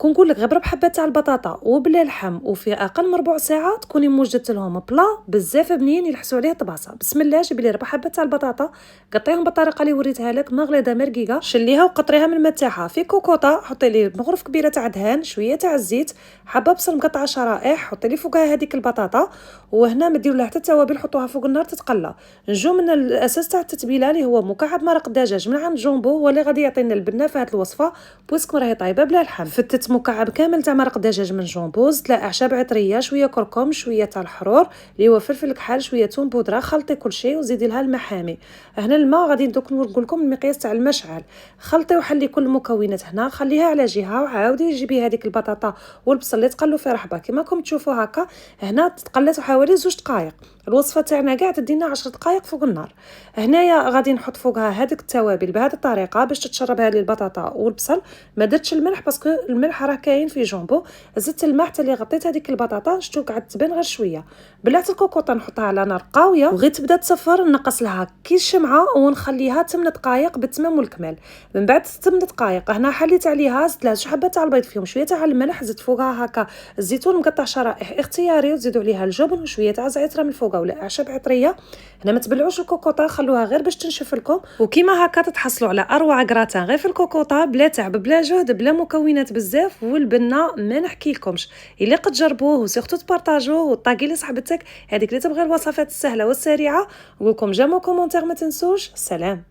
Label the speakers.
Speaker 1: كنقول لك غير بربع حبه تاع البطاطا وبلا لحم وفي اقل من ربع ساعه تكوني موجدت لهم بلا بزاف بنين يلحسوا عليه طباسه. بسم الله، جيبي لي ربع حبه تاع البطاطا، قطعيهم بالطريقه اللي وريتها لك، مغليظه مرقيقه، شليها وقطريها من الماء تاعها. في كوكوطه حطي لي مغرف كبيره تاع دهان، شويه تاع الزيت، حبه بصل مقطعه شرائح، حطي لي فوقها هذيك البطاطا. وهنا ما ديروا لها حتى توابل، حطوها فوق النار تتقلى. نجو من الاساس تاع التتبيله اللي هو مكعب مرق دجاج من عند جومبو، هو اللي غادي يعطينا البنه في هذه الوصفه بويسكم راهي طايبه بلا لحم. فتت مكعب كامل تاع مرق دجاج من جومبو، زدت له اعشاب عطريه، شويه كركم، شويه تاع الحرور اللي هو فلفل كحل، شويه ثوم بودره. خلطي كل شيء وزيدي لها الماء حامي. هنا الماء غادي دوك نقول لكم المقياس تاع المشعل. خلطي وحلي كل المكونات هنا، خليها على جهه وعاودي جيبي هذيك البطاطا والبصل اللي تقلوا في رحبه كما راكم تشوفوا هكا. هنا تقلات حوالي 2 دقائق. الوصفه تاعنا كاع تدينا 10 دقائق فوق النار. هنايا غادي نحط فوقها هذيك التوابل بهذه الطريقه باش تتشربها لي البطاطا والبصل. ما درتش الملح باسكو الملح راه كاين في جومبو. زدت الماء حتى اللي غطيت هذيك البطاطا، شتو قعدت تبان غير شويه. بلعت الكوكوطه نحطها على نار قاويه وغير تبدا تصفر، نقص لها كي الشمعه ونخليها 8 دقائق بالتمام والكمال. من بعد 8 دقائق هنا حليت عليها، زدت لها حبه تاع البيض فيهم، شويه تاع الملح، زدت فوقها هكا الزيتون مقطع شرائح اختياري، وتزيدوا عليها الجبن وشويه تاع زعتر من الفوق ولا اعشاب عطريه. هنا ما تبلعوش الكوكوطه، خلوها غير باش تنشف لكم، وكيما هكا تتحصلوا على اروع كراتان غير في الكوكوطه، بلا تعب بلا جهد بلا مكونات بزاف، والبنه ما نحكي لكمش. الا قد جربوه وسيرتو تبارطاجوه وطاقي لصاحبتك هذيك اللي تبغي الوصفات السهله والسريعه. نقول لكم جامو كومونتير، ما تنسوش. سلام.